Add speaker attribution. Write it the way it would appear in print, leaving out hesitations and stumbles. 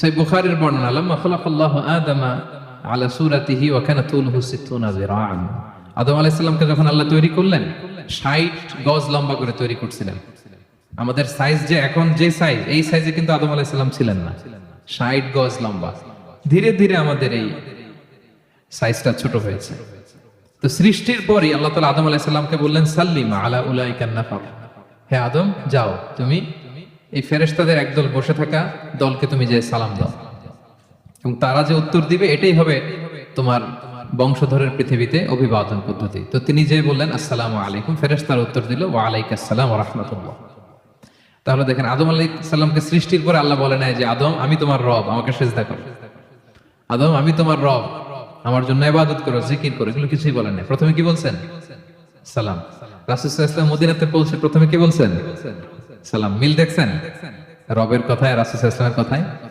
Speaker 1: সেই বুখারীর বর্ণনা, লাম্মা খালাকাল্লাহু আদামা আলা সূরাতিহি ওয়া কানা তুলুহু 60 যিরাআন। আদম আলাইহিস সালামকে যখন আল্লাহ তৈরি করলেন 60 গজ লম্বা করে তৈরি করছিলেন। আমাদের সাইজ যে এখন যে সাইজ, এই সাইজে কিন্তু আদম আলাইহিস সালাম ছিলেন না। 60 গজ লম্বা। ধীরে ধীরে আমাদের এই সাইজটা ছোট হয়েছে। তো সৃষ্টির পরই আল্লাহ তাআলা আদম আলাইহিস সালামকে বললেন, সাল্লিমা আলা উলাইকান নাফার, হে আদম যাও, তুমি এই ফেরেশতাদের একদল বসে থাকা দলকে তুমি যে সালাম দাও, এবং তারা যে উত্তর দিবে এটাই হবে তোমার বংশধরের পৃথিবীতে অভিবাদন পদ্ধতি। তো তিনি যে বললেন আসসালামু আলাইকুম, ফেরেশতারা উত্তর দিল ওয়া আলাইকাস সালাম ওয়া রাহমাতুল্লাহ। তাহলে দেখেন আদম আলাইহিস সালামকে সৃষ্টির পরে আল্লাহ বলে নাই যে আদম আমি তোমার রব, আমাকে সিজদা করো, আদম আমি তোমার রব, আমার জন্য ইবাদত করো, জিকির করো, এগুলো কিছুই বলেন নাই। প্রথমে কি বলছেন? সালাম। রাসূল সাল্লাল্লাহু আলাইহি ওয়াসাল্লাম মদিনাতে পৌঁছে প্রথমে কি বলছেন? সালাম। মিল দেখছেন রবের কথায় রাসূল সাল্লাল্লাহু আলাইহি ওয়াসাল্লামের কথায়?